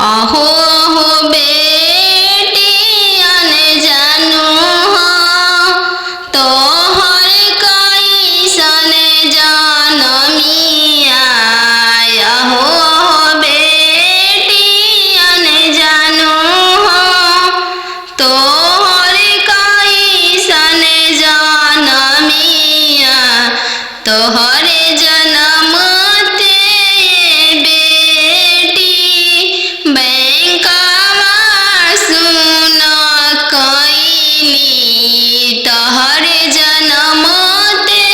आहो हो बेटियन जानू हो तोहर कैसन जनमिया। आहो हो बेटियन जानू हो तोहर कैसन जनमिया। तोहरे जनम तोहरे जनम ते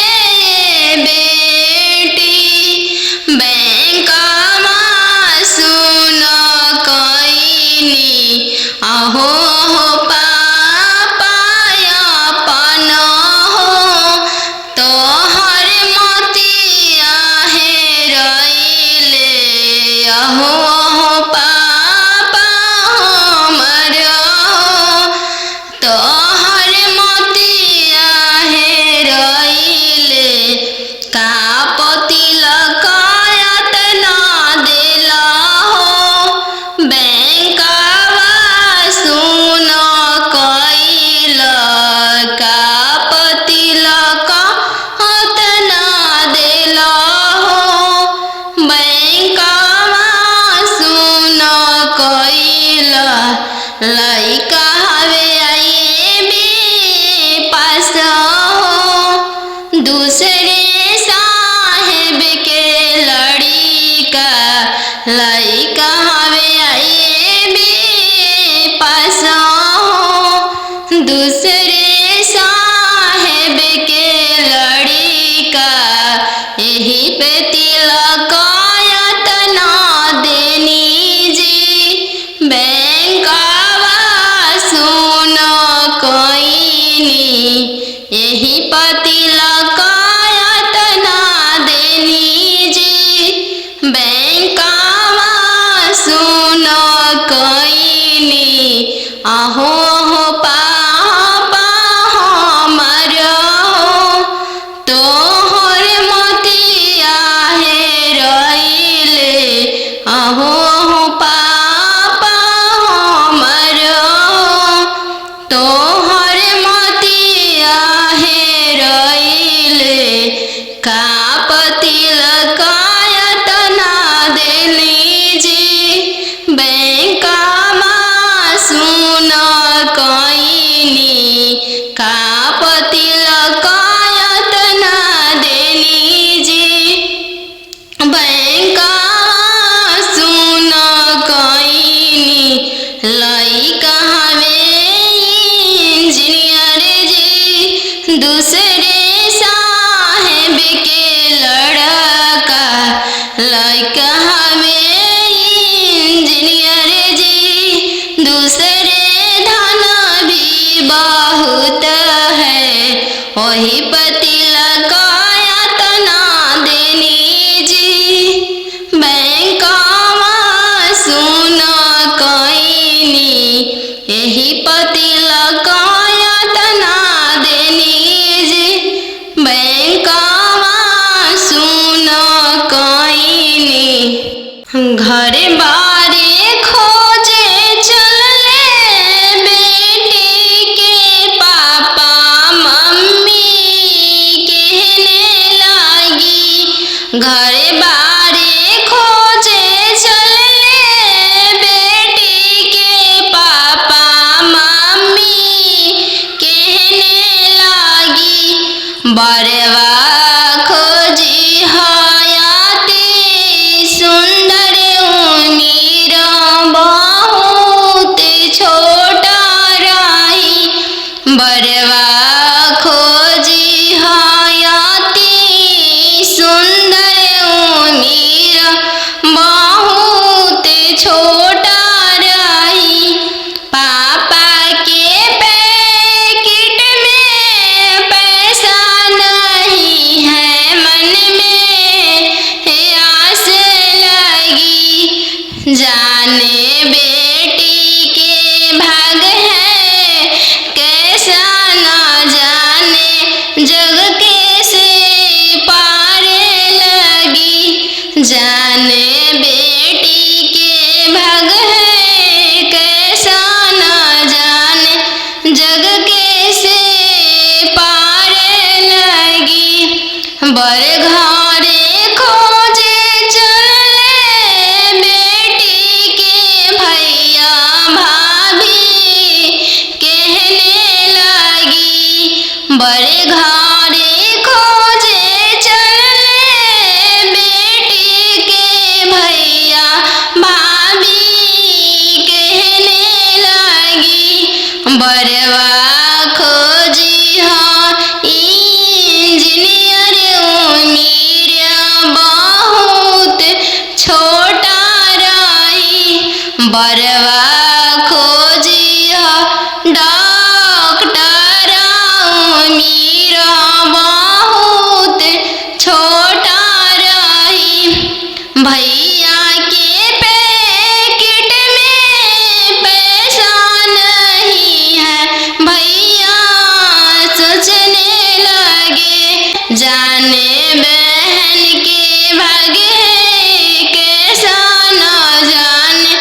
बेटी बैंकवा सुन कईनी। आहो हो पापा अपन हो तोहर मोतिया हेरैले। आहो हो पापा हमर हो तोहर मोतिया हेरैले। का तिलक एतना देला हो बैंकवा सुन कईल। का तिलक एतना देला हो बैंकवा सुन कईल। लइका हवे आईबी पास हो दूसरे साहेब के लड़िका। लइका हवे आईबी पास हो दूसरे साहेब के लड़िका। यही पे तिलक एतना देनी जी बैंकवा सुन कईनी। यही पर तिलक एतना देनी जी बैंकवा सुन कईनी। आहो हो पापा हमर हो तोहर मोतिया हेरैले। आहो हो पापा हमर हो तोहर मोतिया हेरैले। का तिलक एतना देनी जी बैंकवा सुन कईनी। का तिलक एतना देनी जी बैंकवा सुन कईनी। लइका हवे इंजीनियर जी दूसरे साहेब के लड़का। लइका हवे इंजीनियर जी दूसरे धन भी बहुत है। वही पर तिलक एतना देनी जी बैंकवा सुन कईनी। यही पर तिलक एतना देनी जी बैंकवा सुन कईनी। घर बारे खोजे चलले बेटी के पापा मम्मी कहने लगी। घर बारे खोजे चलले बेटी के पापा मम्मी कहने लगी। बरवा खोजी हयाती सुंदर उम्र बहुत छोटा रही। बरवा खोजी हयाती सुंदर उम्र बहुत छोटा रही। पापा के पैकेट में पैसा नहीं है मन में आस लगी। जाने बेटी के भाग है कैसा न जाने जग कैसे पार लगी। जाने बेटी के भाग है बड़े घरे खोजे चले बेटी के भैया भाभी कहने लगी बरवा खोजी हाँ इंजीनियर उम्र बहुत छोटा रही बरवा खोजी हाँ डॉक्टर उम्र बहुत छोटा रही भैया के पैकेट में पैसा नहीं है भैया सोचने लगे जाने बहन के भागे कैसा न जाने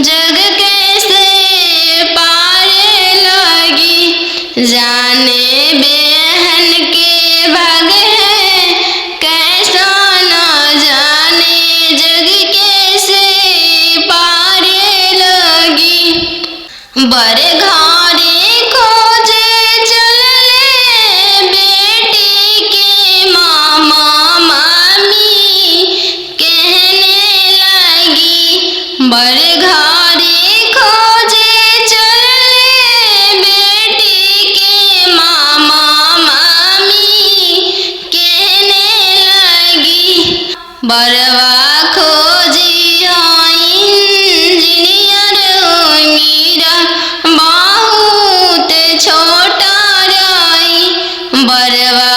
जग कैसे पारे लगी जाने बहन के भागे कैसा न जाने जग कैसे पारे लगी बड़े घरे खोजे चले बेटी के मामा मामी कहने लगी बड़े घरे खोजे चले बेटी के मामा मामी कहने लगी बरवा खोजी हाँ इंजीनियर उम्र बहुत छोटा रही बरवा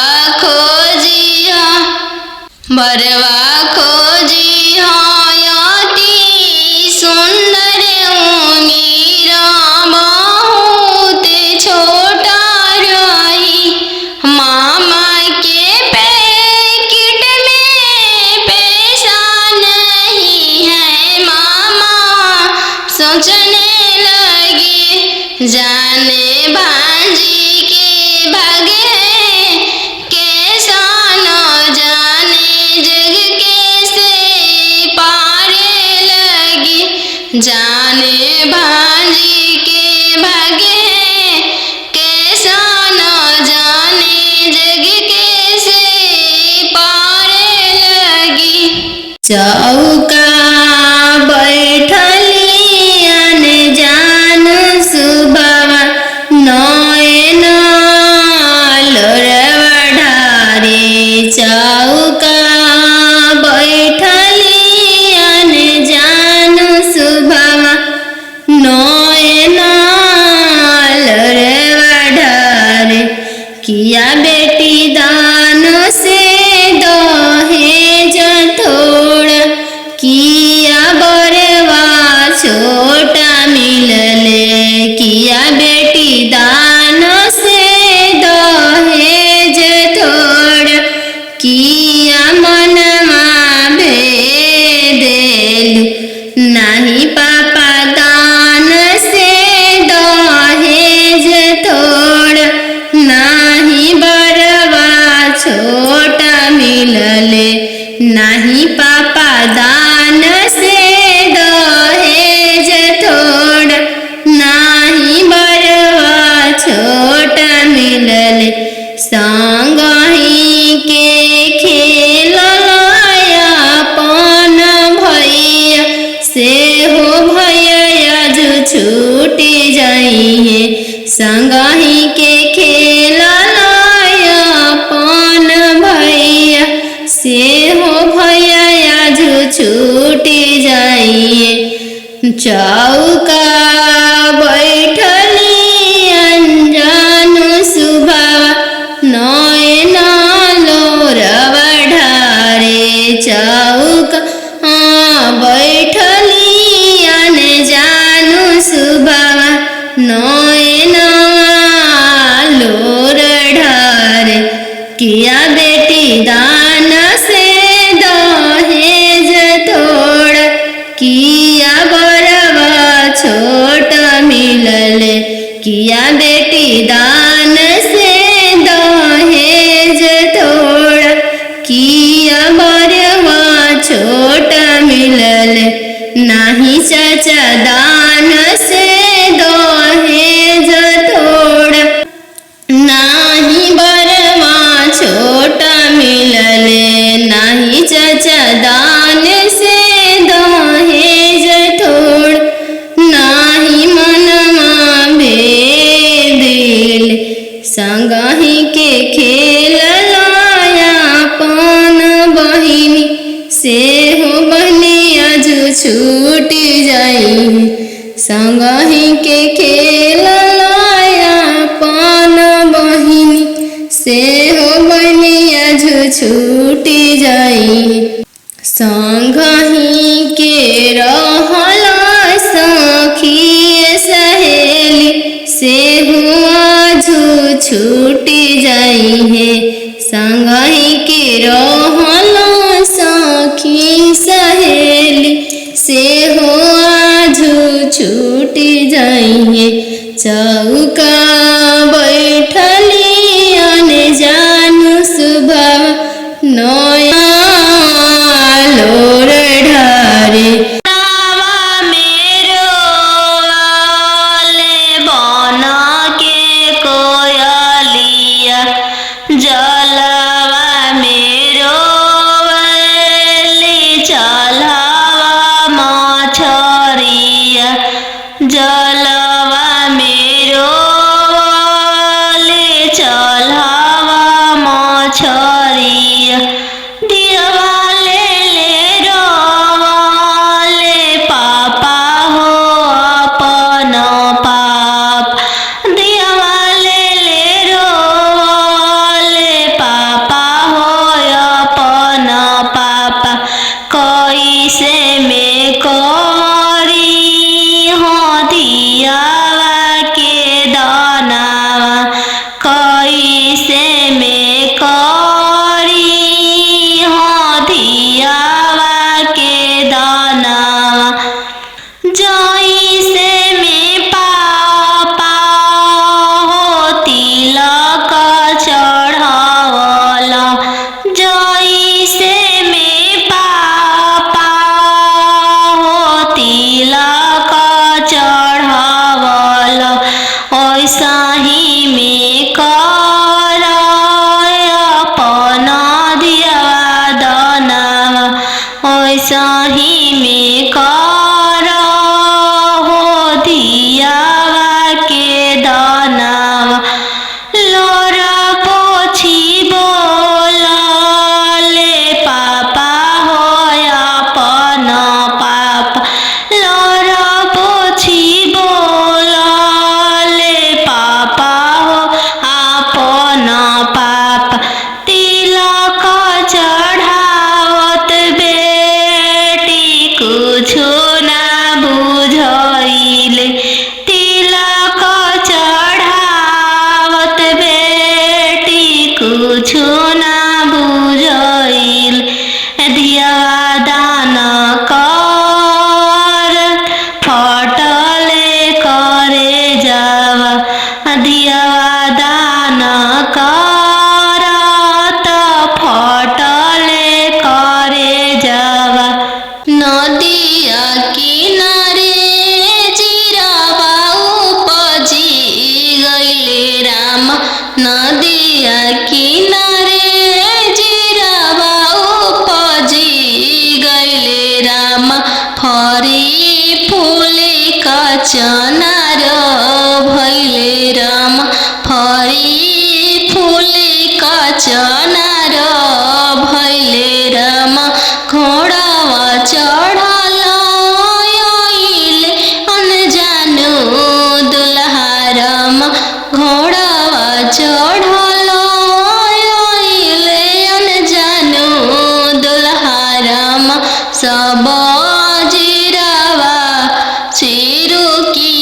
खोजी हाँ अति सुंदर उम्र बहुत छोटा रही मामा के पैकेट में पैसा नहीं है मामा सोचने लगे जाने भांजी के भागे कैसा न जाने जग कैसे पारे लगी जाने भांजी के भागे कैसा न जाने जग कैसे पारे लगी चौका बैठली अनजान सुबह नयन लोरवा ढारे चौका बैठली अनजान सुबह नयन लोरवा ढारे किया बेटी दान से दहेज थोड़ा किया बरवा छोटा मिलले किया बेटी दान से दहेज थोड़ा किया मनमा भेदेलु नहीं पापा दान से दहेज थोड़ा नहीं बरवा छोटा मिलले नहीं पापा दान से दहेज थोड़ा नहीं बरवा छोटा मिलले संग ही के खेल अपन भैया से हो भैया जो छूटी जाइए संग ही के खेल अपन भैया से हो भैया जो छूटी जाइए चौका बैठली अनजान सुबह नयन लोरवा ढारे चौका बैठली अनजान सुबह नयन लोर ढारे किया बेटी दान से दहेज थोड़ा किया बरवा छोटा मिलले किया बेटी दान से दहेज थोड़ा किया बरवा छोटा मिलले नहीं चाचा दान से दहेज थोड़ा नहीं बर संगहि के खेललाया पान बहिनी से हो बनिया छूटी जाई संगहि के रहला सखी सहेली से हुआ छूटी जाई है संगहि के रहला सखी सहेली से हुआ छूटी जाइए चौका बैठली अने जानू सुबह नया लोर ढारे जलवा मेरो ले चलावा मछरिया दियवा ले रोले पापा हो अपन पाप दियवा ले रोले पापा हो अपन पापा कैसे में करी दियावा के दानावा कैसे में करी हो दियावा के दानावा जैसे में पापा हो तिलक चढ़ावला जैसे में पापा हो तिलक चढ़ावल ऐसा ही में कर अपन दियवा दनावा ऐसा ही में कर हो दियावा के दनावा लोरा पोछी बोले पापा हो अपन पापा लोरा पोछी बोले पापा हो अपन पापा तिलक चढ़ावत बेटी कुछो ना बुझाइले तिलक चढ़ावत बेटी कुछो ना बुझाइल दिया दान कर फटले करे जावा दिया दान कर फटले करे जावा नदिया किनारे जिरावा उपजी गइले राम नदिया किनारे जिरावा उपजी गइले राम फरी फूले कचनार भइले राम फरी फूले कचनार भइले राम घोड़ावा चढ़ल आइले अनजानो दुल्हा राम घोड़ावा चढ़ल आइले अनजानो दुल्हा राम सब जिरावा चिरुकी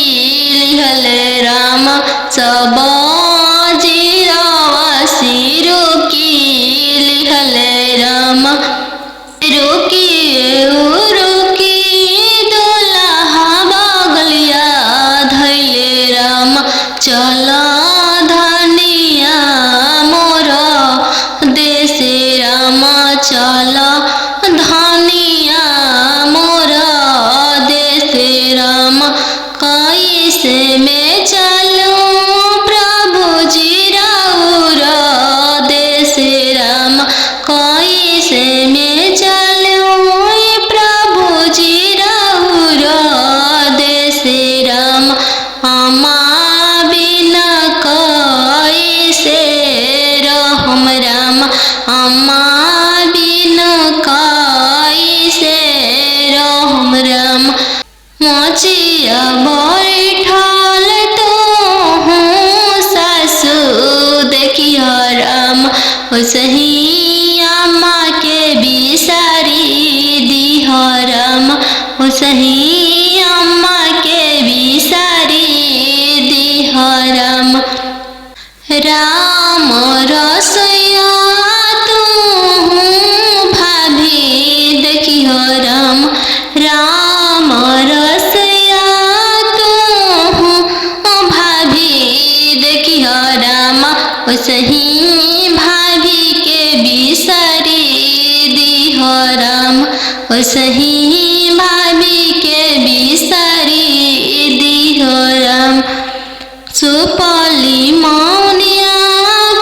बैठल तो हूँ सासु देखियो राम ओसही अम्मा के बिसारी दिहो राम ओसही अम्मा के बिसारी दिहो राम राम रसोइया तू भाभी देखियो राम राम रसोइया तू भाभी देखियो राम ओसही भाभी के बिसारी दिहो राम ओसही भाभी के बिसारी दिहो राम सुपली मौनिया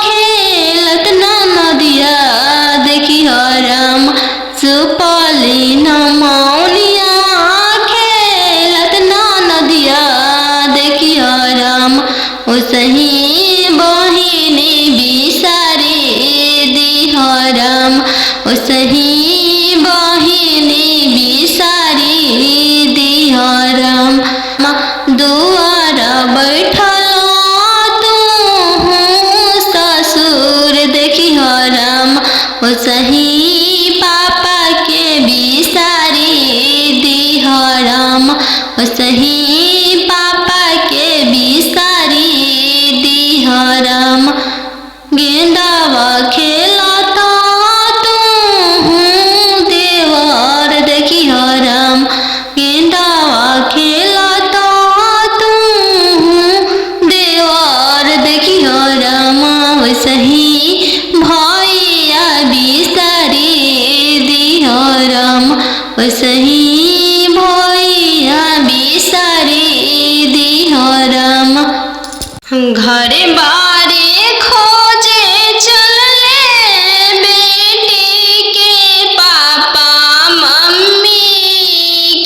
खेलत नदिया देखियो राम सुपली मौनिया खेलत नदिया देखियो राम ओसही बहिनी बिसारी दिहो राम ओसही बहिनी बिसारी दिहो राम दुआर बैठल देखियो राम ओसही पापा के बिसारी दिहो राम ओसही पापा के बिसारी दिहो राम गेंदावा खेलता तू देवर देखियो राम गेंदावा खेलता तू देवर देखियो राम ओसही भैया बिसारी दिहो राम ओसही भैया बिसारी दिहो राम घरे बारे खोजे चलले बेटी के पापा मम्मी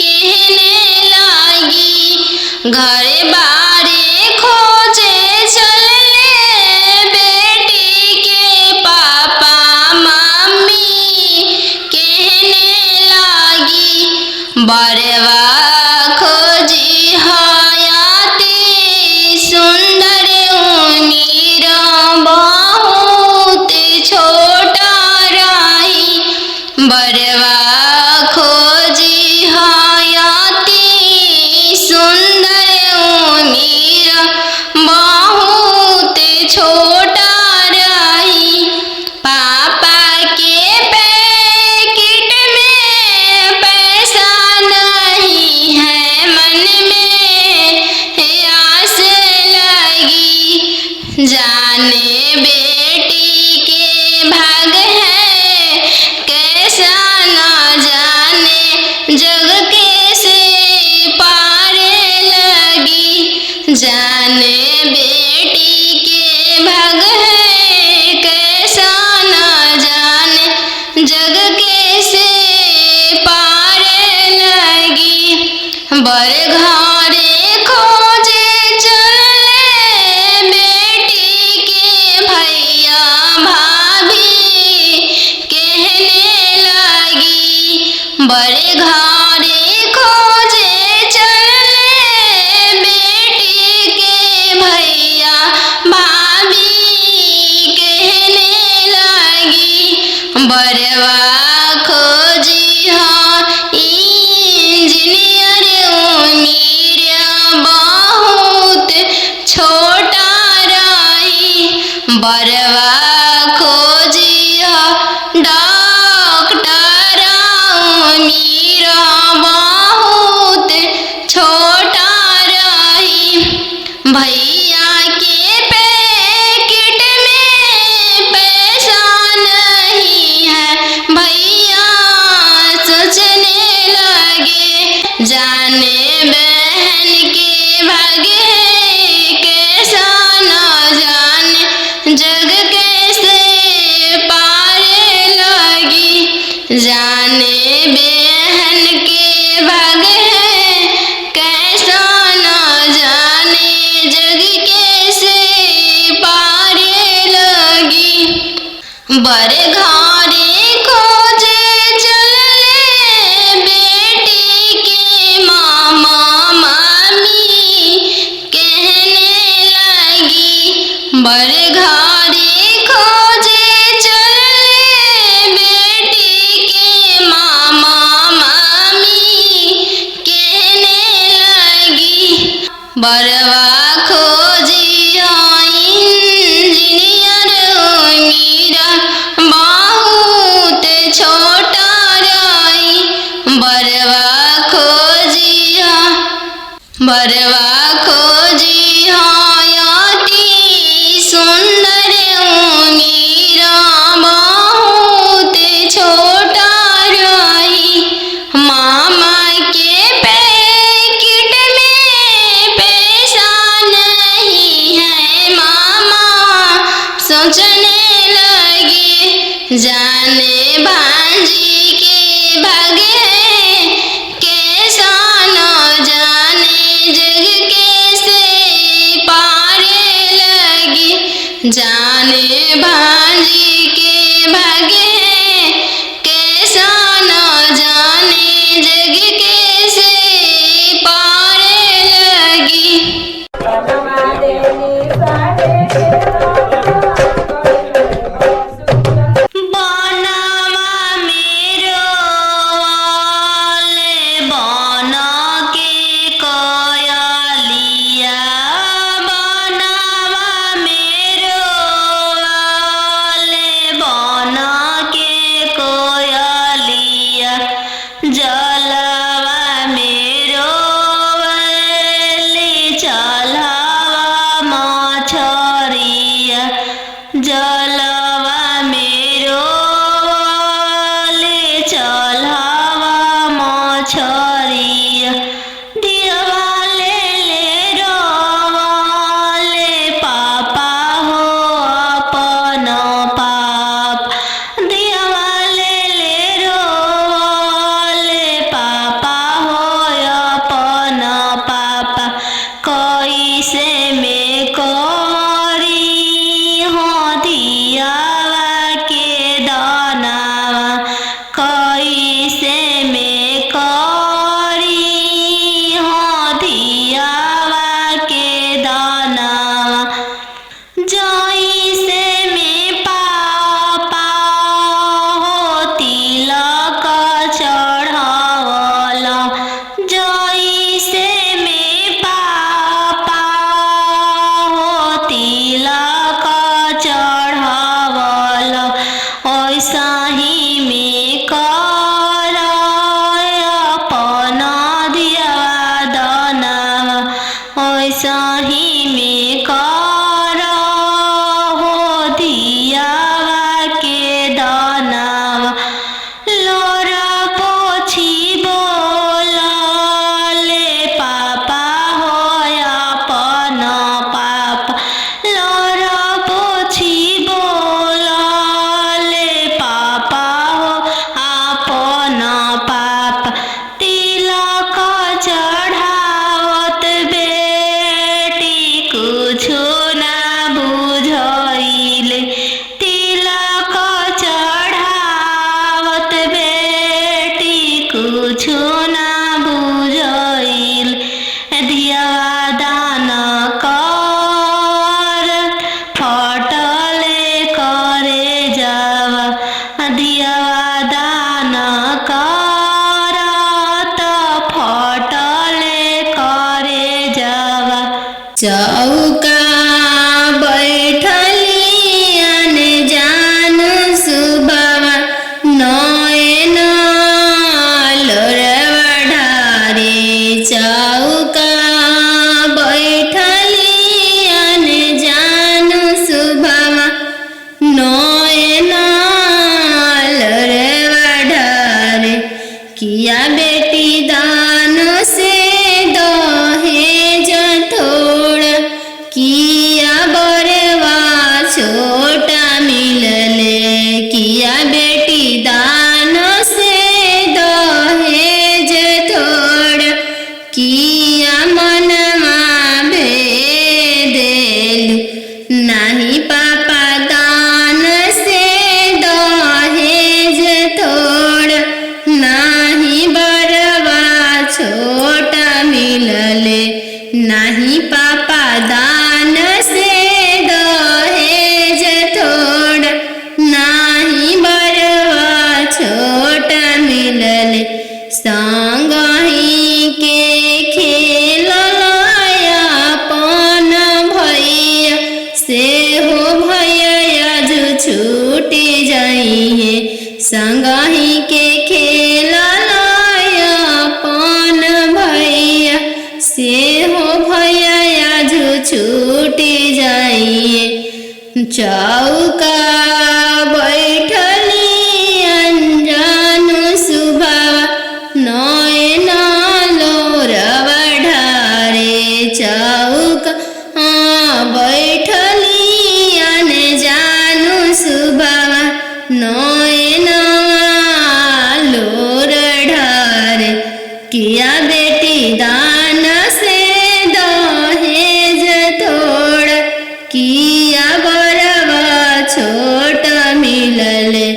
कहने लागी घरे बारे खोजे चलले बेटी के पापा मम्मी कहने लागी बरवा खोजी हयाती सुंदर उमीर बहुत छोटा रही बरवा खोजी हयाती सुंदर उमीर बहुत छोटा रही पापा के पैकेट में पैसा नहीं है मन में आस लगी जाने बेटी के भाग है कैसा न जाने जग कैसे पारे लगी जाने बेटी के भाग है कैसा न जाने जग कैसे पारे लगी बर घरे खोजे चलले बेटी के भैया भाभी कहने लगी बड़े घरे खोजे चलले बेटी के भैया भाभी कहने लगी बरवा खोजी हाँ इंजीनियर उमीर बहुत छोटा रही बरवा खोजी हाँ डॉक्टर उमीर बहुत छोटा रही भैया के पैकेट में पैसा नहीं है भैया सोचने लगे जाने बहन के भागे कैसा न जाने जग कैसे पारे लगी जाने बहन के भागे कैसा न जाने जग कैसे पारे लगी बड़े घरे खोजे चलले बेटी के मामा मामी बर घरे खोजे चले बेटी के मामा मामी कहने लगी। बरवा खोजी इंजीनियर मीरा बहुत छोटा रही। बरवा खोजी अति सुंदर मीरा बहुत छोटा रही। मामा के पैकेट में पैसा नहीं है। मामा सोचने लगे जाने भांजी के भागे कैसा न जाने जग कैसे पारे लगी। जाने भांजी के भागे कैसा न जाने जग कैसे पारे लगी। बनवा मेरो वाले बन के कोयलिया। बनवा मेरो वाले बन के कोयलिया। जलवा मेरो वाले चलवा मछरिया। जलवा मेरो वाले चलवा मछरिया। दिवाले ले रोवाले पापा हो अपन पाप। दिवाले ले रोवाले पापा हो अपन पापा। कैसे में करी हो दियावा के दानावा। कैसे में करी हो दियावा के दानावा। जैसे में पापा हो तिलक चढ़ावला। जैसे में पापा हो तिलक चढ़ावला। ऐसा ही में कर अपन दियावा दानावा। ऐसा ही में कर हो दियावा के दानावा। लोरा पोछी बोलाले पापा हो अपन पापा। लोरा पोछी बोलाले पापा हो अपन पापा। तिलक चढ़ावत बेटी कुछु ना बुझाइले। तिलक चढ़ावत बेटी कुछु ना बुझाइले। दियावा दान कर फटले करे जावा। दियावा दान कर त फटले करे जावा। चौका बैठलियन जान सुबवा नयन लोरवा ढारे। चौका बैठलियन जान सुबवा नयन लोरवा ढारे। किया बेटी दान से दहेज थोड़ा। किया बरवा छोटा मिलले। किया बेटी दान से दहेज थोड़ा। किया मनमा भेदेलु नहीं पापा दान से दहेज थोड़ा। नहीं बरवा छोटा मिलले नहीं पापा दान से दहेज चौका बैठली अंजान सुभावा नयन लोरवा ढारे चौका बैठली अनजान सुभावा नयन लोर ढारे किया बेटी दान से दहेज थोड़ किया बरवा छोट मिलले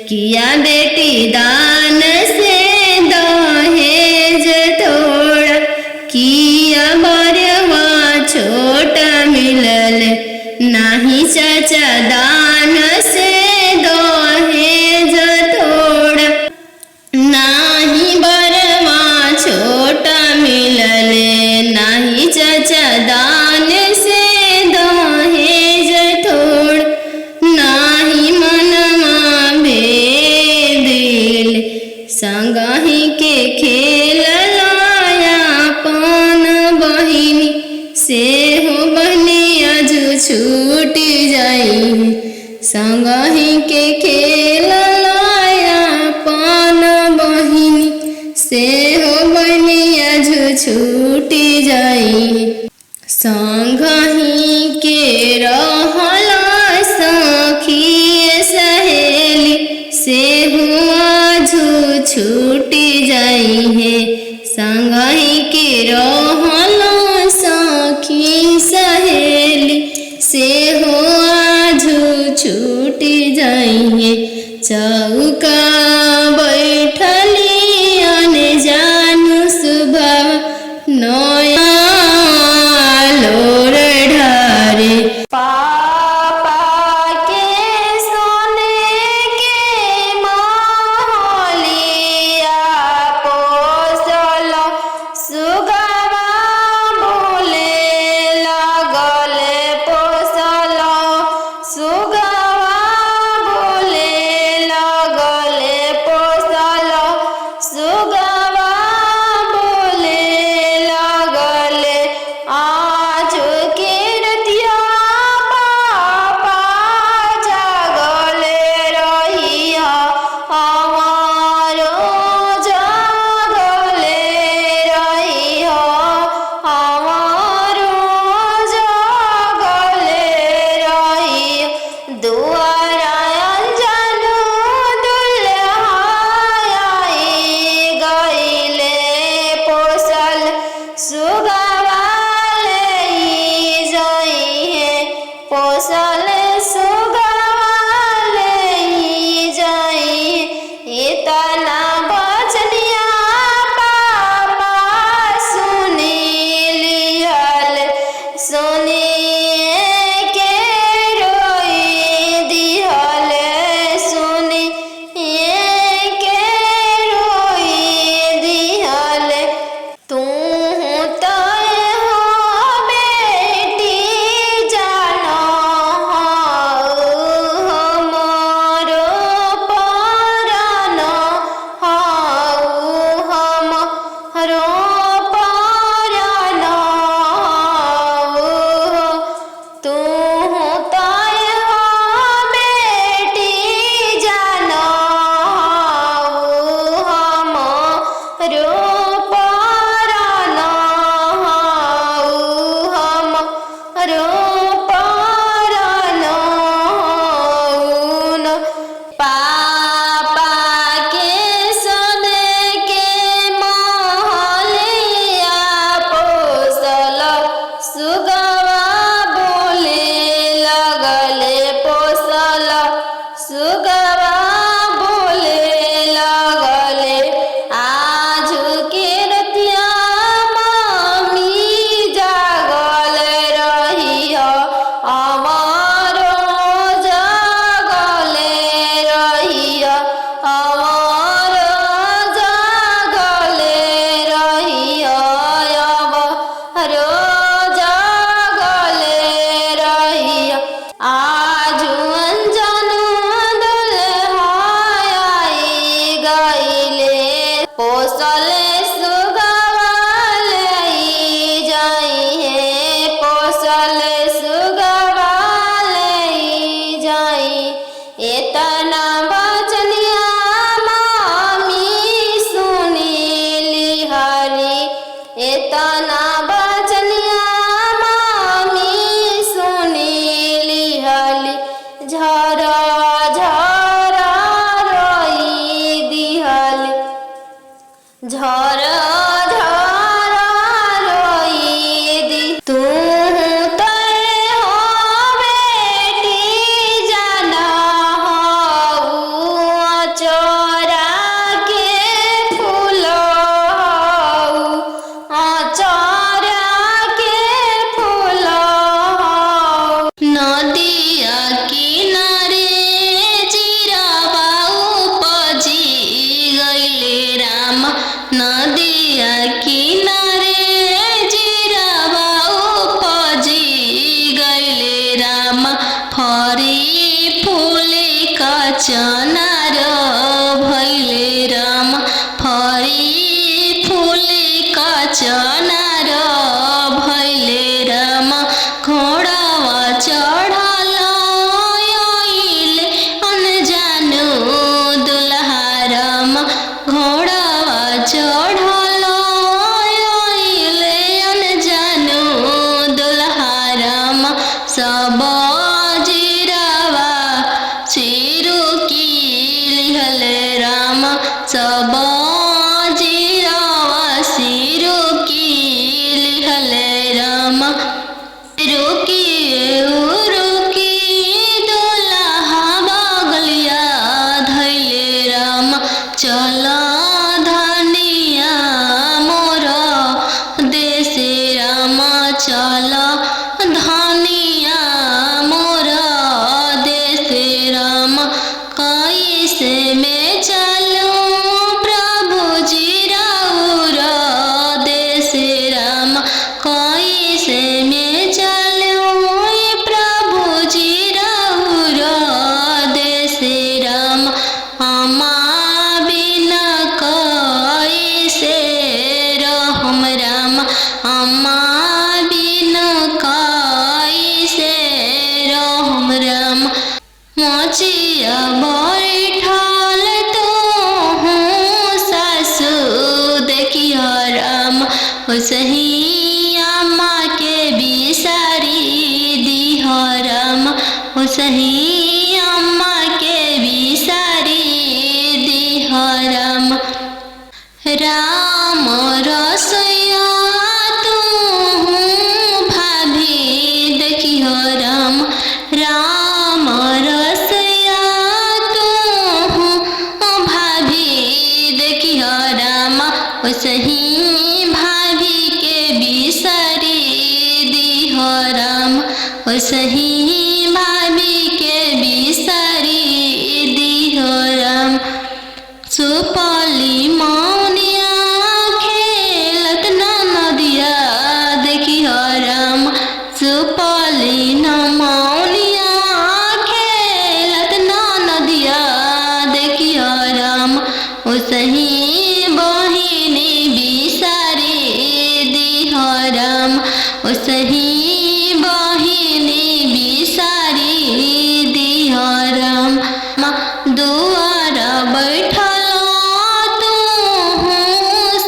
किया बेटी दान से दहेज थोड़ किया बरवा छोट मिलले नाही चाचा दान से दहेज थोड़ नाही बरवा छोट मिलले नाही चाचा दान से दहेज थोड़ नाही मनमा भेदिल संगहि के खेल लाया पन बहिनी से हो बहनी अजू छूट जाई संगहि के खेल लाया पन बहिनी से हो बहनी अजू छूट जाई संगहि के रहला सखी सहेली से आजू छूट जाई है संगहि के रहला सखी सहेली से हो आजू छूट जाई है चौका बैठली अनजान सुभाव नया लोर ढारे पापा के सोने के महलिया पोसल सुगवा बोले लगले पोसल सुगवा बोले लगले पोसल सुगवा बोले लगले आज के रतिया पापा जागले रहिया हमारो जागले रहिया हमारो जागले रहिया दुआरा अंजनु दुल्हाई गईले पोसल सुगवा ले जाई है पोसल सुगवा ले जाई है इतना बचनिया पापा सुनी लिहल सुनिए के रोई दिहल सुनिए के रोई दिहल तू तय हो बेटी जानो तू तो हो बेटी जाना हो चोरा के फूल चोरा के फूल नदिया किनारे जीरावा उपजी गइले राम नदिया किनारे जीरावा उपजी गइले राम फरी फूले का चनार भइले राम फरी फूले का चनार भइले राम घोड़ावा चढ़ल आइले अनजानो दुल्हा राम घोड़ावा चढ़ल आइले अनजानो दुल्हा राम सब जीरावा चिरू की लिहले राम सब जीरावा सिरू की लिहले राम रुकी रुकी दुल्हा बगलिया धैले राम चल धनिया मोर देशे राम चल धनिया मोर देशे राम कैसे में चलूं प्रभु जी राउर देशे राम कैसे में चलूं प्रभु जी राउर देशे राम अम्मा बिना कैसे रहम राम अम्मा बिना कैसे रहम राम मोचिया बैठल तो हूँ सासु देखियो राम सही अम्मा के बिसारी दिह राम सही अम्मा के बिसारी दिह राम राम रसोइया तू भाभी देखियो राम राम रसोइया तू भाभी देखियो राम सही भाभी के बिसारी दिह राम सही भाभी के बिसारी दिह राम सुपली मौनिया खेलत ना नदिया देखियो राम सुपली न मौनिया खेलत ना नदिया देखियो राम सही बहिनी बिसारी दिह राम सही बहिनी बिसारी दिह राम दुआर बैठल तू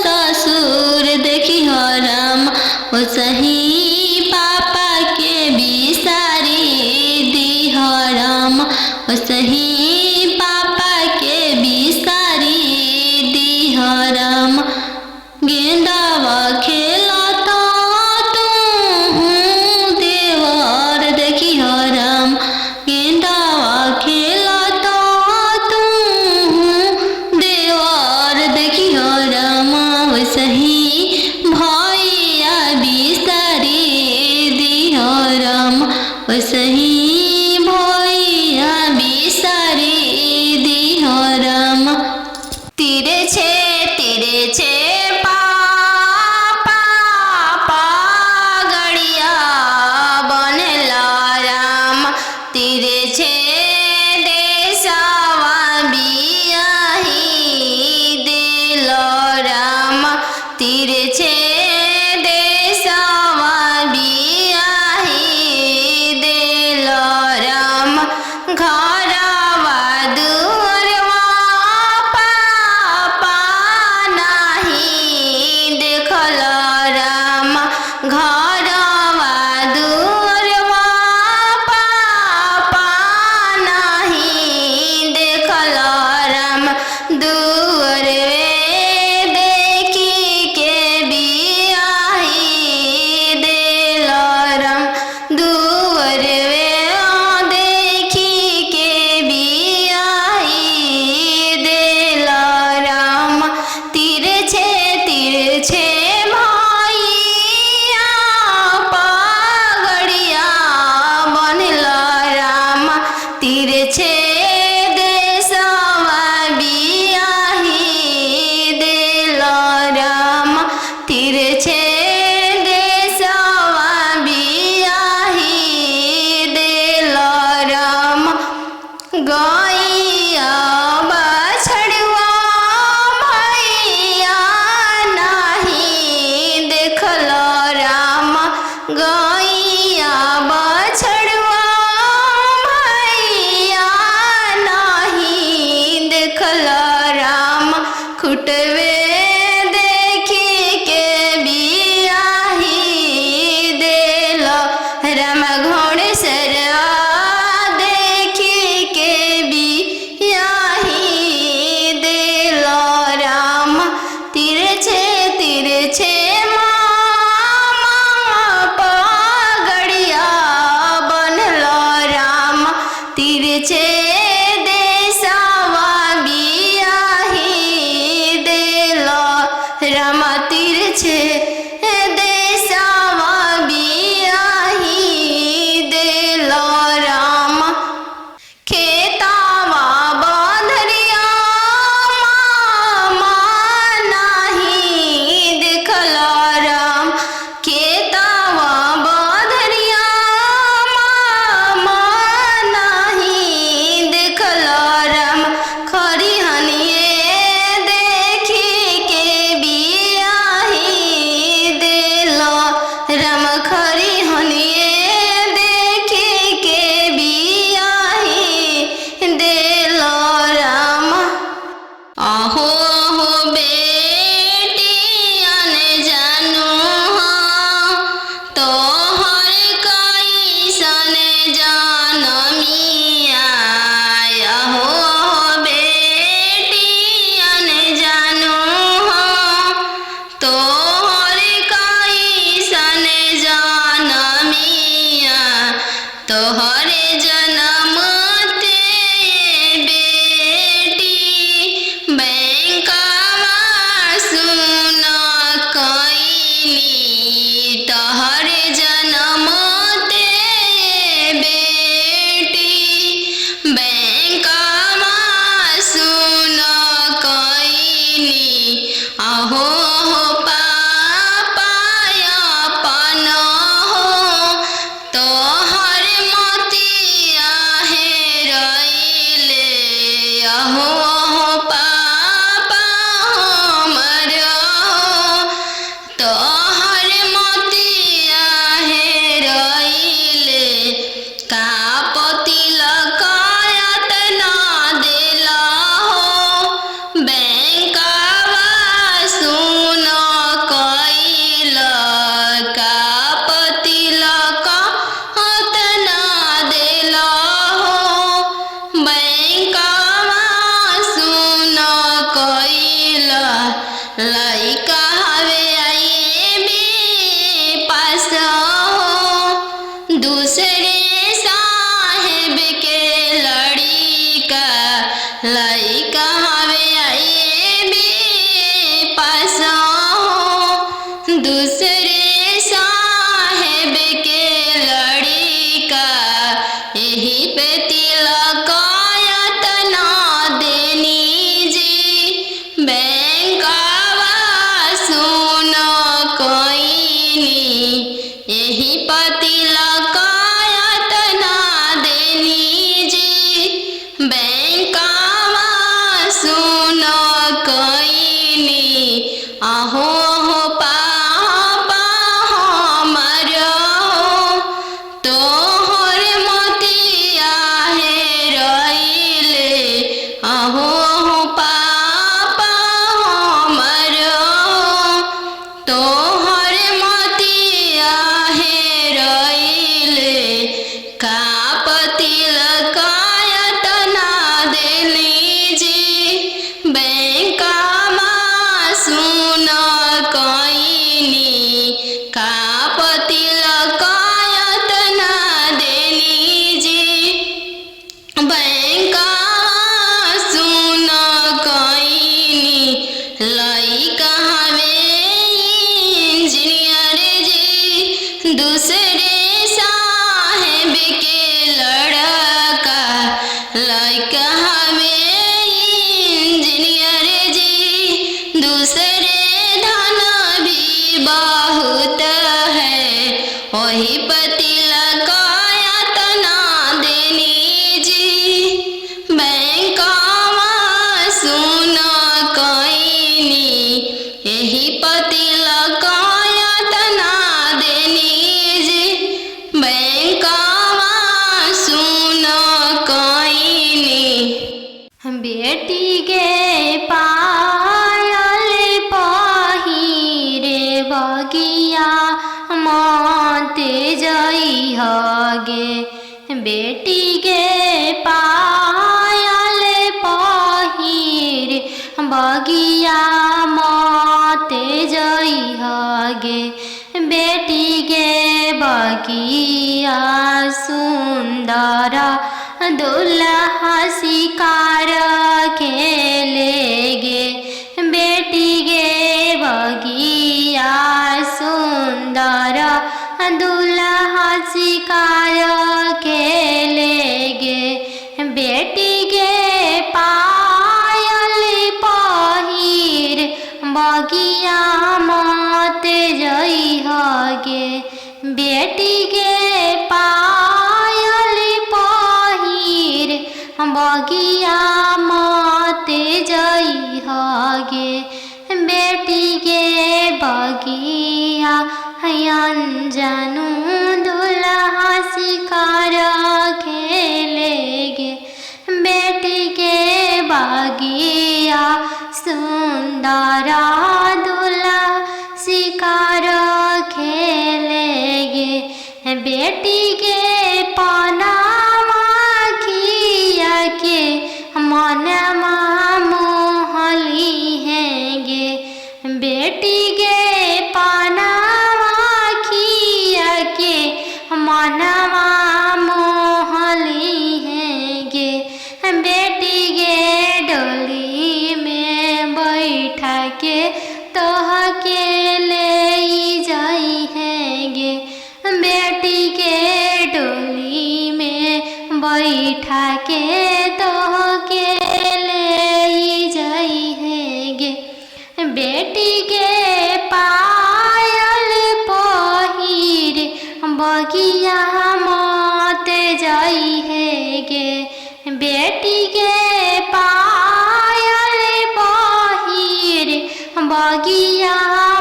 ससुर देखियो राम सही पापा के बिसारी दिह राम सही पापा के बिसारी दिह राम गेंदावा खेलता तू देवर देखियो राम गेंदावा खेलता तू देवर देखियो राम सही भैया बिसारी गैया बछड़वा भैया नाही देखल राम खुटवे देखी के बियाही देल राम घोड़सरवा देखी के बियाही देल राम तिरछे तिरछे पगड़िया बनल राम तिरछे देशवा बियाही देल राम तिरछे देशवा बियाही देल राम खेतावा बंधरिया मामा नाही देखल राम खेतावा बंधरिया मामा नाही देखल राम खरिहनिए देखी के बियाही देल राम खरिहनिए देखी के बियाही देल राम अहो हो बेटियन जानू हाँ तोहर कैसन जनमिया अहो हो बेटियन जानू हाँ तोहर कैसन जनमिया तोहरे जनम ते बेटी बैंकवा सुन कैली तोहरे जनम ते बेटी बैंकवा सुन कैली अहो हो पापा अपन हो तोहर मोतिया हेरैले अहो हो पापा हमर हो तोहर मोतिया हेरैले का तिलकायत ना देल हो बैंकवा सुन कैल का तिलकायत ना देल हो बैंकवा सुन कैल लइका हवे आईबी पास हो दूसरे साहेब के लड़िका लइका हवे आईबी पास हो दूसरे साहेब के लड़िका यही पे तिलकायत ना देनी जी बैंकवा सुन कैनी यही पे तिलकायत ना देनी जी बैंकवा सुन कैनी अहो हो पापा हमर हो तोहर मोतिया हेरैले अहो हो पापा हमर हो तोहर मोतिया हेरैले का तिलकायत ना देली जी बैंकवा सुन कैनी का तिलकायत ना देली जी बैंकवा सुन कैनी लइका हवे इंजीनियर जी दूसरे साहेब के लड़का लइका हवे इंजीनियर जी दूसरे धन भी बहुत है वही तिलकायत ना देनी जी बैंकवा सुन कैनी यही तिलकायत ना देनी बेटी गे पायल पहिर बगिया मते जइहगे बेटी गे बगिया सुंदर दुल्हा शिकार खेलेगे बेटी गे बगिया सुंदर दुल्हा शिकार खेलेगे बेटी गे पायल पहिर बगिया मते जइहगे बेटी गे पायल पहिर बगिया मते जइहगे बेटी गे बगिया अनजानु दुल्हा शिकार खेलेगे बेटी गे बगिया सुंदर दुल्हा शिकार खेलेगे बेटी गे पनामा खिया के मनमा मोहली हैगे बेटी गे पनामा खिया के मनवा मोहली हैगे बेटी गे डोली में बैठा के तोह के ले जाई हैगे बेटी के डोली में बैठा के तोह के ले जाई हैगे बेटी के पायल पहिर बगिया मते जाई हैगे बेटी के पायल पहिर बगिया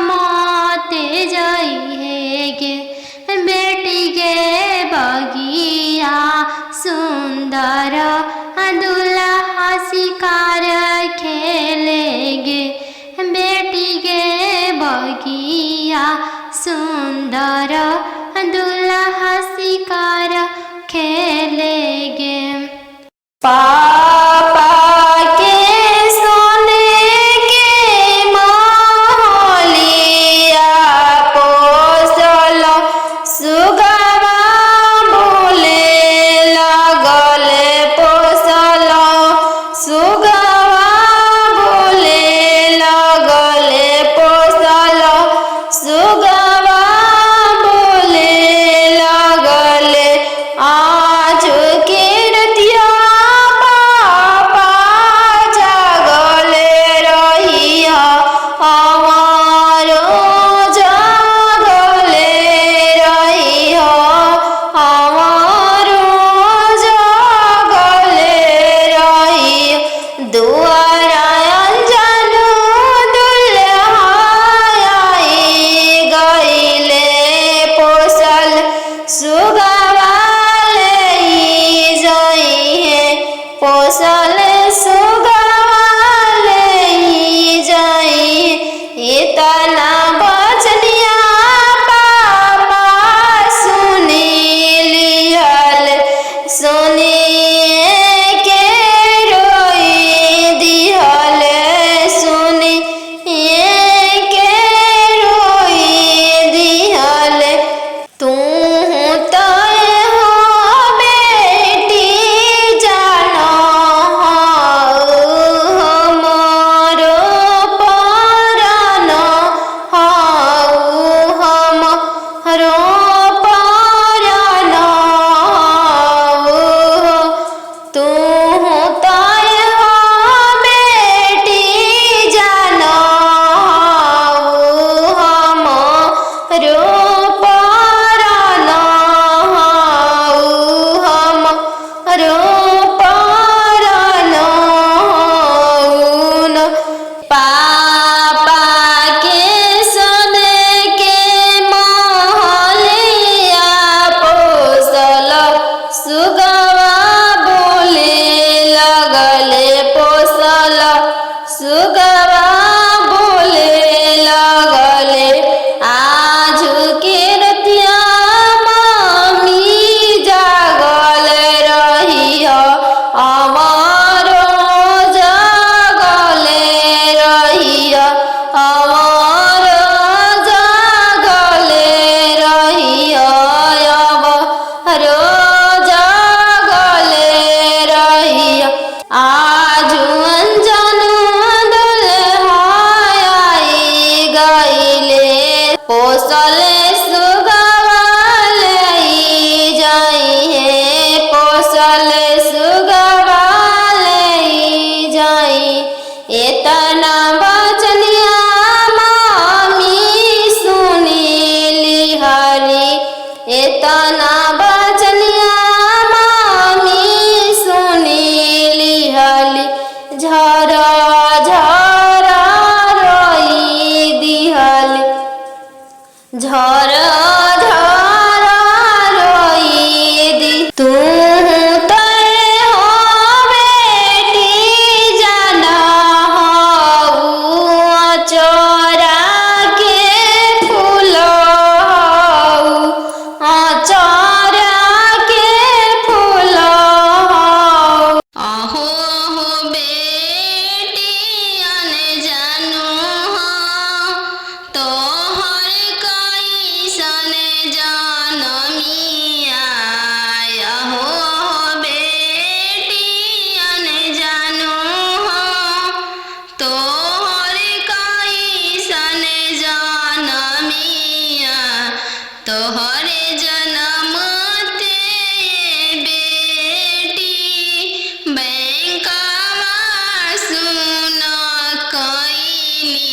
मते जाई हैगे बेटी के बगिया सुंदर दुल्हा शिकार खेलेगे बेटी के बगिया सुंदर दुल्हा शिकार खेलेगे पापा के सोने के महलिया पोसल सुगवा बोले लगले पोसल सुगवा बोले लगले पोसल सुगवा बोले लगले आज के रतिया एतना बचनिया मामी सुनी लिहली झरा झरा रोई दिहली झरा झरा रोई दी तू तोहरे जन्म ते बेटी बैंकवा सुन कईनी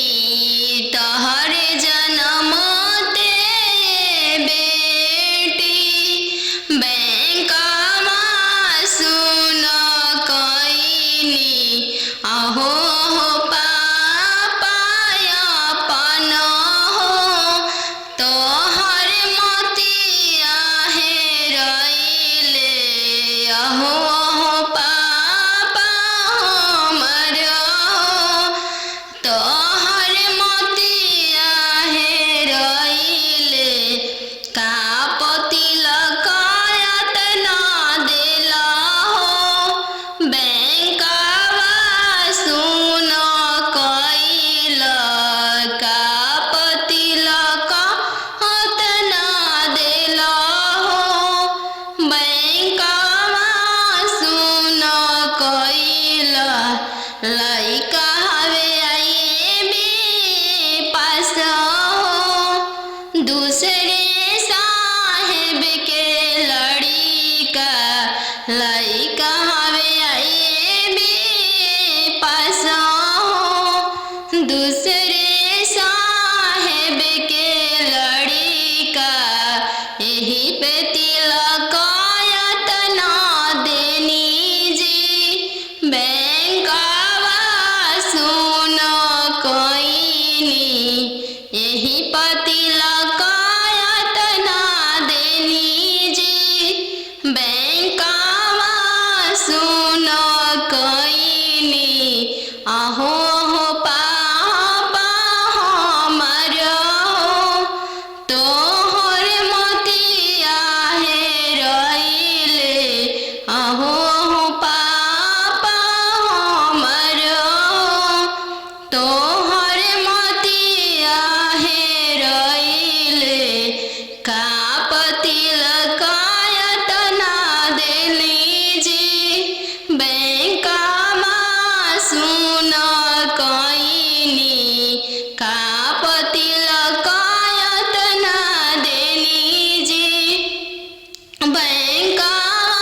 तोहरे जन्म ते बेटी बैंकवा सुन कईनी अहो लइका हवे आईबी पास हो दूसरे साहेब के लड़िका लइका हवे आईबी पास हो दूसरे साहेब के लड़िका यही पे तिलक यातना देनी जी सुन कईनी यही तिलक यातना देनी जी बैंकवा सुन कईनी अहो पापा हमर तोहर मोतिया हेरइले अहो तोहर मोतिया हेरइले का तिलक यातना देनी जी बैंकवा सुन कईनी का तिलक यातना देनी जी बैंकवा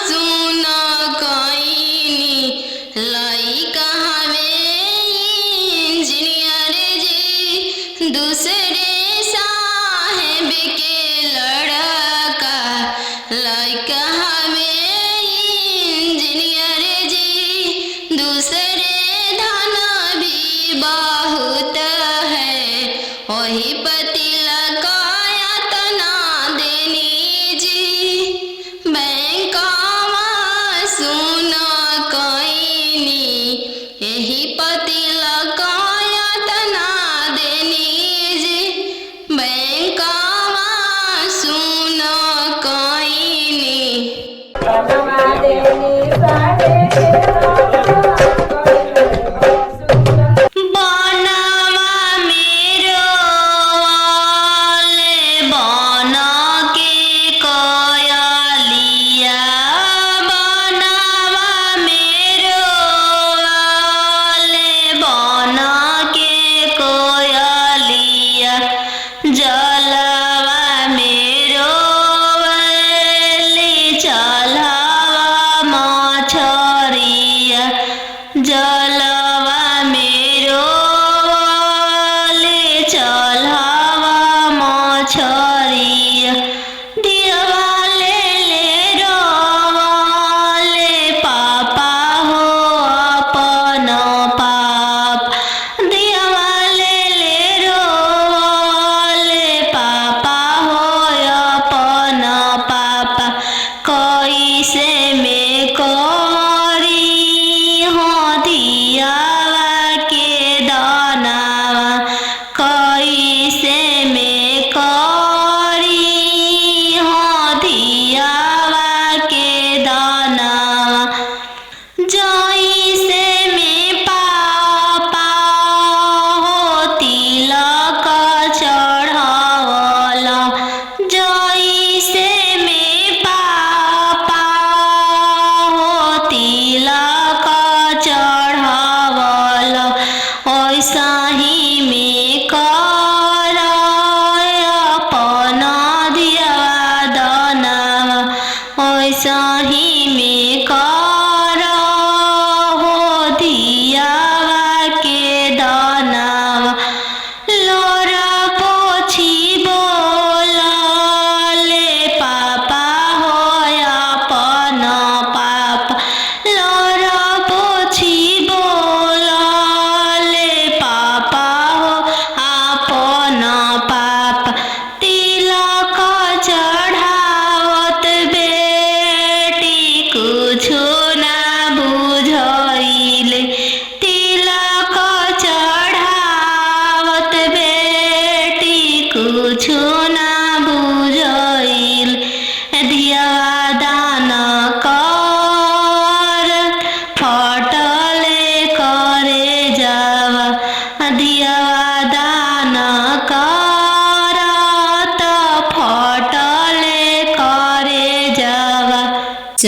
सुन कईनी लइका दूसरे साहेब के लड़का लइका हमें इंजीनियर जी दूसरे धन भी बहुत है वही तिलक यातना देनी जी बैंकवा सुन कईनी यही तिलक यातना देनी बैंकवा सुन कईनी बनवा मेरो वाले बन के कयलिया बनवा मेरो वाले बन के कोयलिया जलवा मेरो वाली चलवा मछरी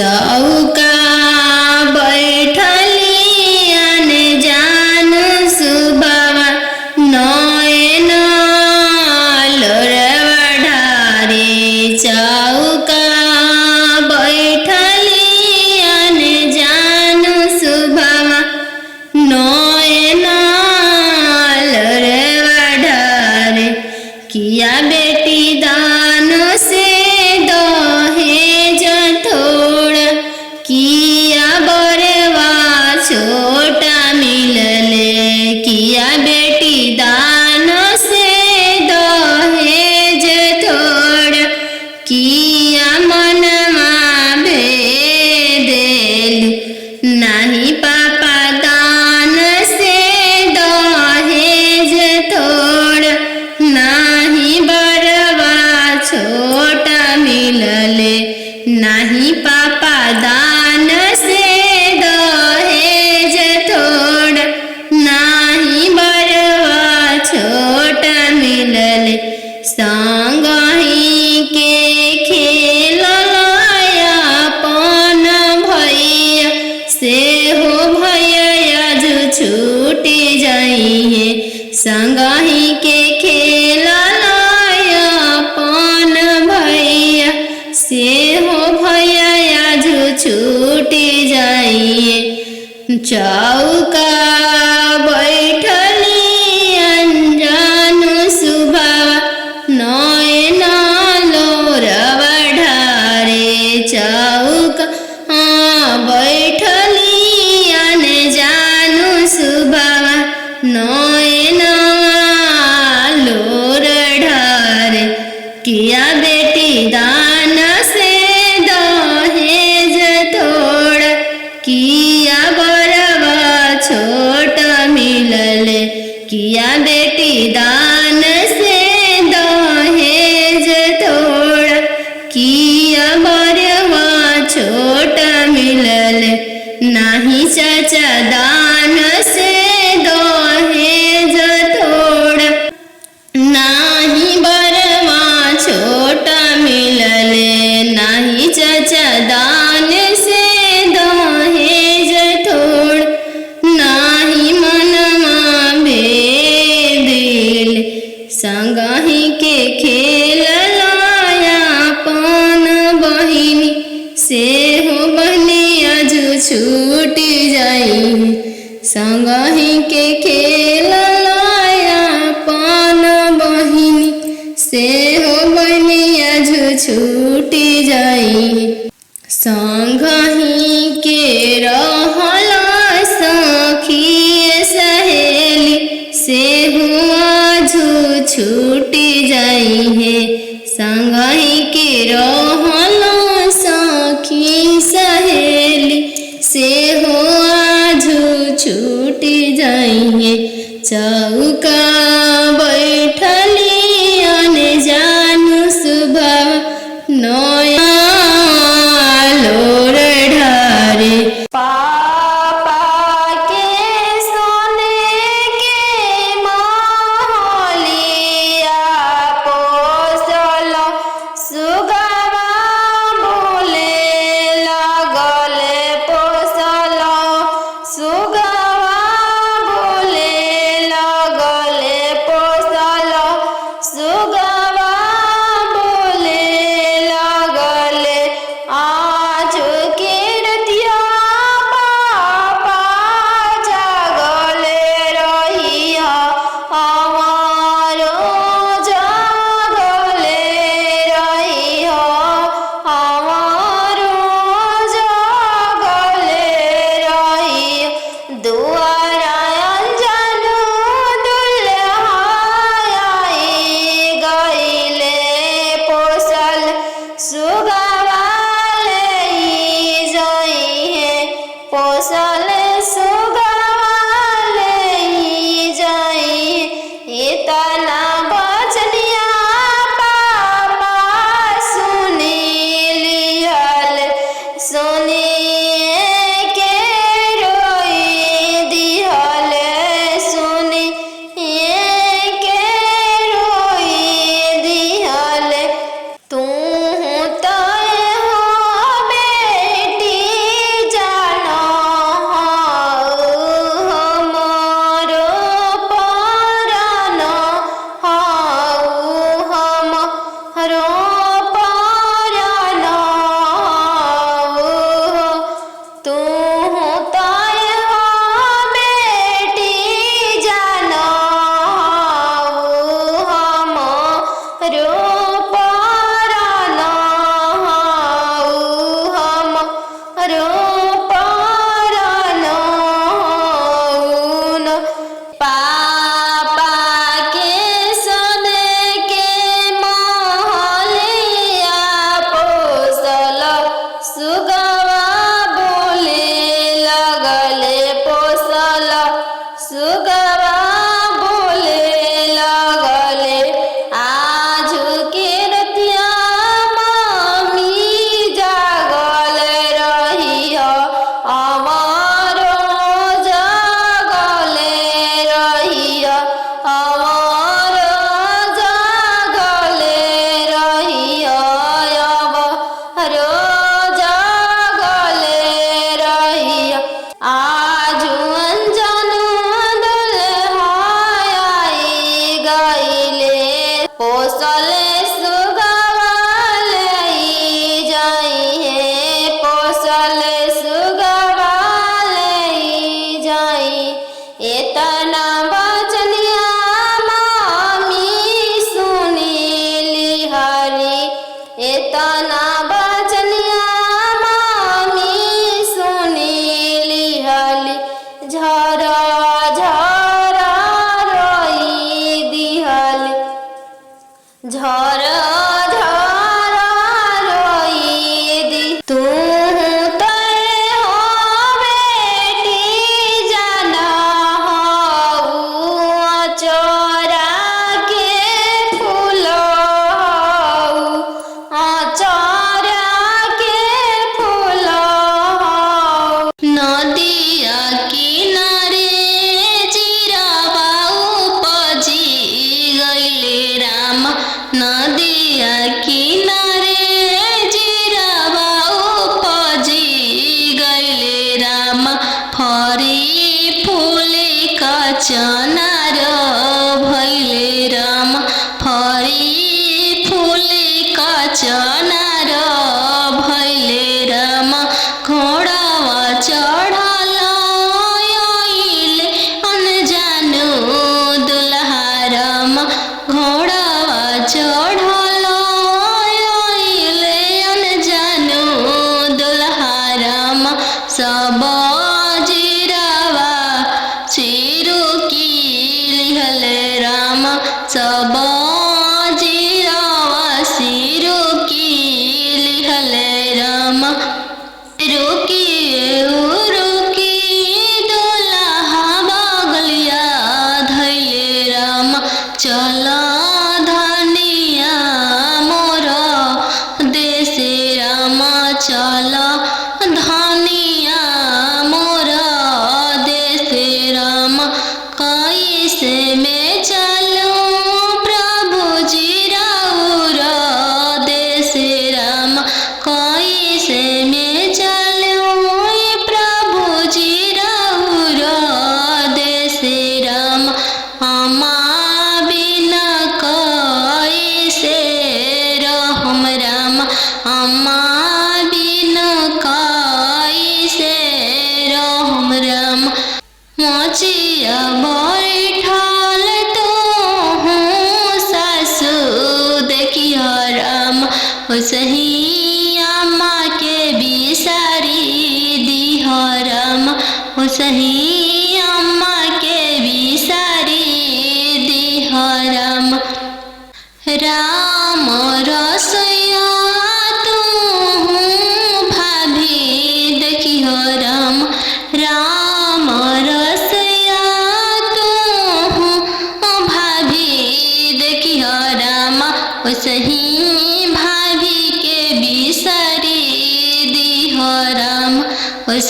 चौका बैठली जान सुबवा नयन लोरवा ढारे चौका बैठली जान सुबवा नयन लोरवा ढारे किया बेटी दान से दहेज थोड़ा किया बरवा छोटा मिलले किया बेटी दान से दहेज थोड़ा किया मनमा भेदेल नहीं पापा दान से दहेज थोड़ा नहीं बरवा छोटा मिलले नहीं पापा दान से दहेज थोड़ा नहीं बरवा छोटा मिलले संगही के खेलया अपन भैया से हो भैया जो छूटी जाइए संगही के खेलया अपन भैया से हो भैया जो छूटी जाइए चौका बैठली अनजान सुबह नयन लोरवा ढारे चौका बैठली अनजान सुबह नयन लोर ढारे किया बेटी दान से दहेज थोड़ा किया बरवा छोटा मिलले किया बेटी दान से दहेज थोड़ा किया बरवा छोटा मिलले नहीं चाचा दान से दहेज थोड़ा नहीं बरवा छोटा मिलले नहीं चाचा दान से दहेज थोड़ा नहीं मनमा भेदिल संगही के खेल लाया पान बहिनी से हो बहनिया जो छूटी जाई संगही के खेल लाया पान बहिनी से हो बहनिया जो छूटी जाई संगही के रहला सखी सहेली से हुआ जो छूटी जाई है संगही के रहला सखी सहेली से हुआ जो छूटी जाई है चौका बैठली अनजान सुबह नया लोर तना बचनिया मामी सुनीली हली झरा झरा रोई दिहली झरा झरा रोई दी तू तय हो बेटी जाना हो चोरा के फूल चोरा के फूल नदिया किनारे जीरावा उपजी गइले राम नदिया किनारे जीरावा उपजी गइले राम फरी फूले का चनार भइले राम फरी फूले का चनार भइले राम घोड़ावा चढ़ल आइले अनजानु दुल्हा राम घोड़ावा चढ़ल आइले अनजानु दुल्हा राम सब जीरावा चिरू की लिहले राम सब जीरावा सिरू की लिहले राम रुकी रुकी दुल्हा बगलिया धैले राम चल धनिया मोर देशे राम चल धनिया मोर देशे राम कैसे में चलूं प्रभु जी राउर देशे राम कैसे में चलूं प्रभु जी राउर देशे राम अम्मा बिना कैसे रहम राम अम्मा बिना कैसे रहम राम मोचिया बैठल तो हूँ सासू देखियो राम सही अम्मा के बिसारी दिह राम सही अम्मा के बिसारी दिह राम राम रसोइया तू भाभी देखियो राम राम रसोइया तू भाभी देखियो राम सही भाभी के बिसारी दिह राम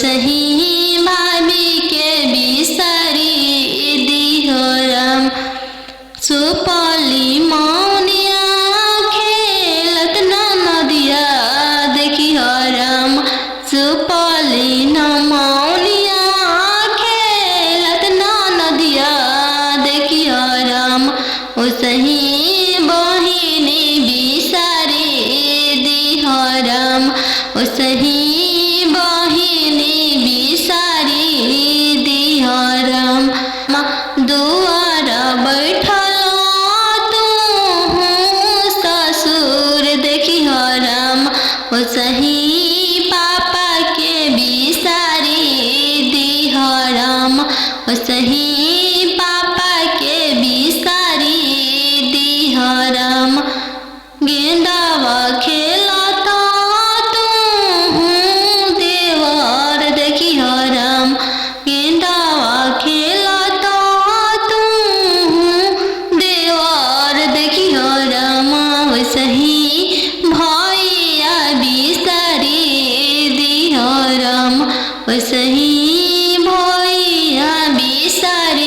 सही भाभी के बिसारी दिह राम सुपली मौनिया खेलत ना नदिया देखियो राम सुपली न मौनिया खेलत ना नदिया देखियो राम सही बहिनी बिसारी दिह राम सही बहिनी बिसारी दिह राम दुआर बैठल तू ससुर देखियो राम सही पापा के बिसारी दिह राम सही पापा के बिसारी दिह राम गेंदावा खेलता तू देवर देखियो राम गेंदावा खेलता तू देवर देखियो राम सही भैया बिसारी दिह राम सही भैया बिसारी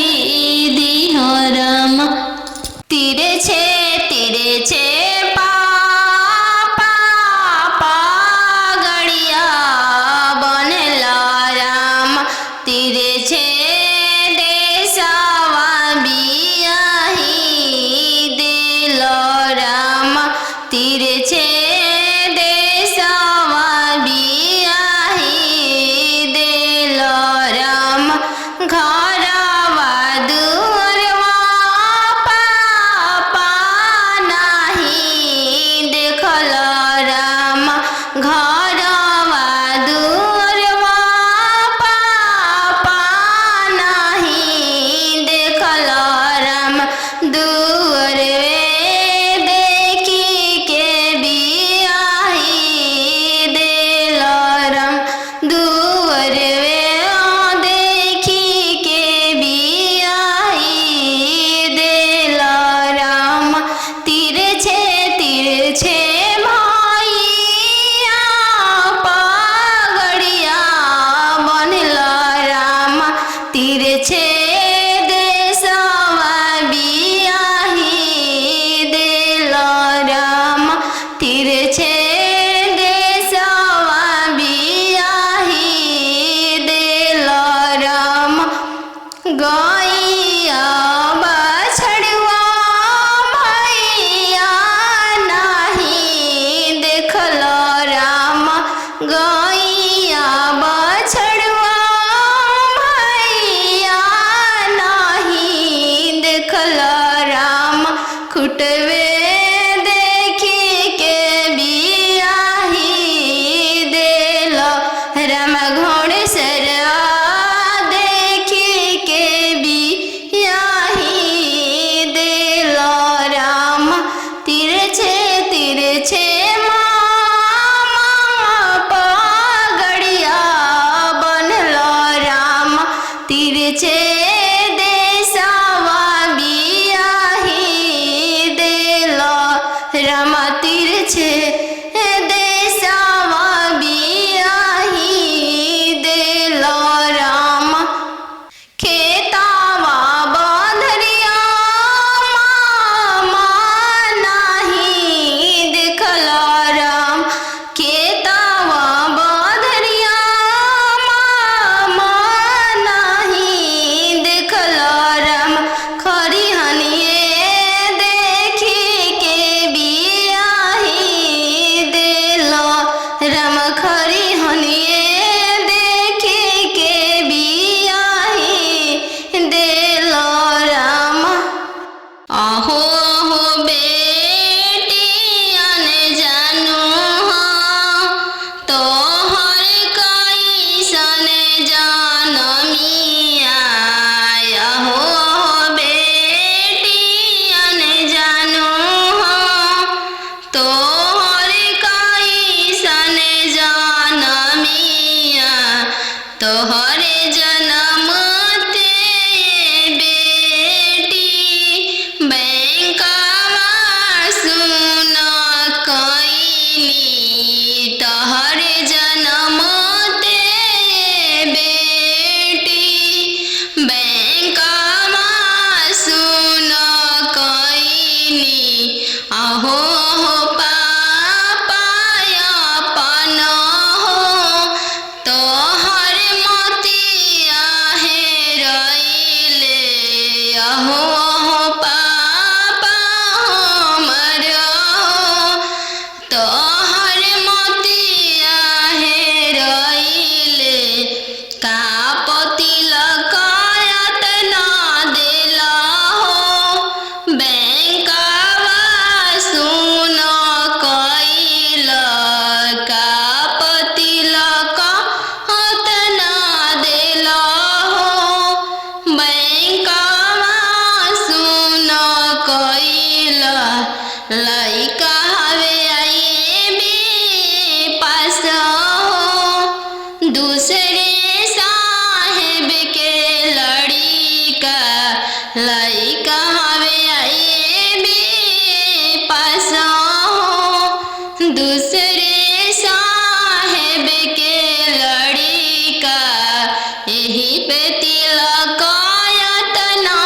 बना हो तोहर मोतिया हेराइले अहो अहो पापा हमर हो तोहर मोतिया हेराइले का पति लकायत ना देला हो बैंकवा सुन कइला का पति लकायत ना देला हो बैंकवा सुन कइला लइका हवे आईबी पास हो दूसरे साहेब के लड़िका लइका हवे आईबी पास हो दूसरे साहेब के लड़िका यही पे तिलकायत ना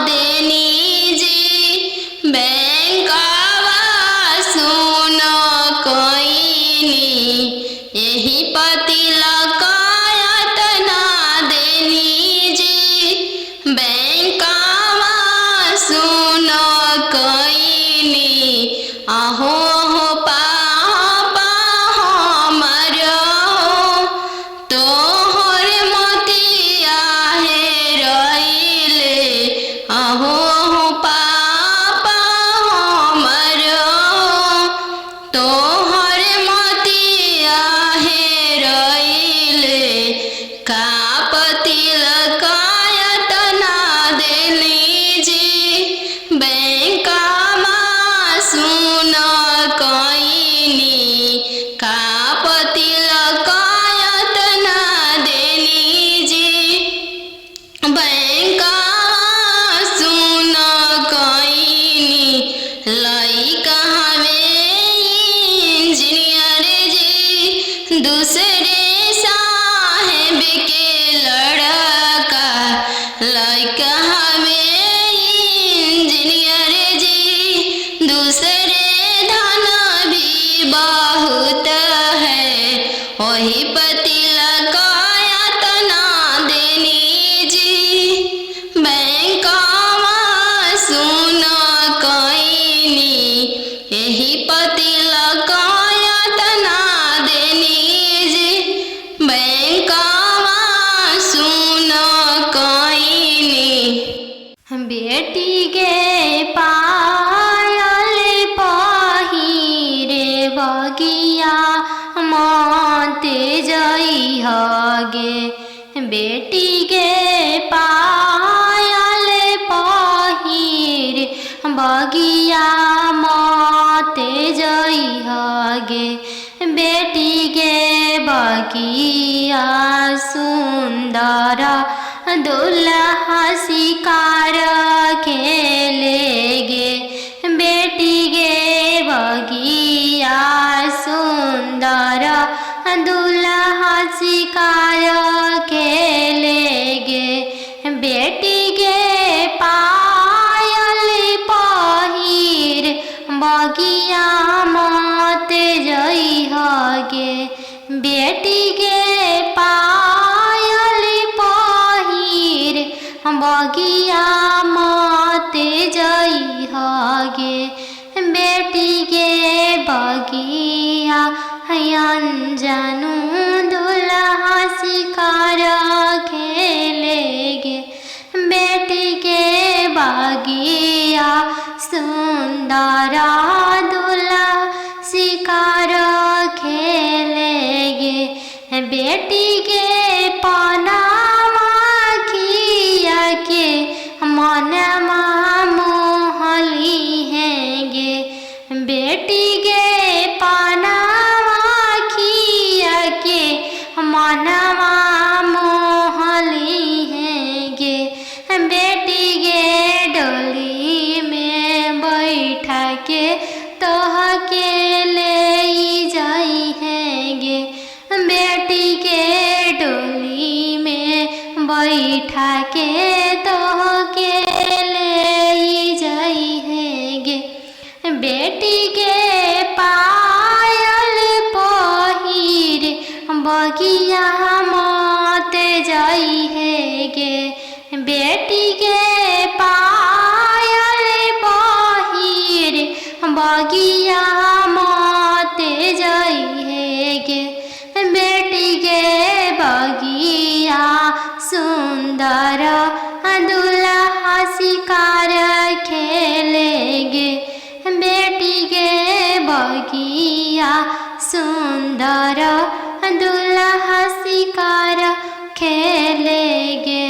देनी जी बैंकवा सुन कइनी यही पति लकायत ना देनी जी बैंकवा सुन कइनी आहो हो पापा हमर हो तोहर मोतिया हेराइले आहो हो पापा हमर हो तोहर मोतिया हेराइले का पति लकायत ना देली जी बैंकवा सुन कइनी का पति लकायत ना देली जी बैंकवा सुन कइनी लइका हवे इंजीनियर जी दूसरे साहेब के लड़का लइका हवे इंजीनियर जी दूसरे धन भी बहुत है वही पति लकायत ना देनी जी बैंकवा सुन कइनी यही पति लकायत ना देनी जी बैंकवा सुन कइनी बेटी गे पायल पहिरे बगिया माते जइह गे बेटी गे पायल पहिरे बगिया माते जइह गे बेटी गे बगिया सुंदर दुल्हा शिकार खेले गे बेटी गे बगिया सुंदर दुल्हा शिकार खेले गे बेटी गे पायल पहिर बगिया मत जइह गे बेटी गे पायल पहिर बगिया मत जइह गे बेटी गे बगिया अनजानु दुल्हा शिकार खेले गे बेटी गे बगिया सुंदर दुल्हा शिकार खेले गे बेटी गे पनामा खिया के मनमा मोहली है गे बेटी गे पनामा खिया के मनवा मोहली है गे बेटी गे डोली में बैठा के तोह के ले जाई है गे बेटी के डोली में बैठा के तोह के ले जाई है गे बेटी के पायल पही बगिया मत जाई है गे बेटी गे पायल पहिर बगिया मत जाई है गे बेटी गे बगिया सुंदर दुल्हा शिकार खेलेगे बेटी गे बगिया सुंदर दुल्हा शिकार खेलेगे।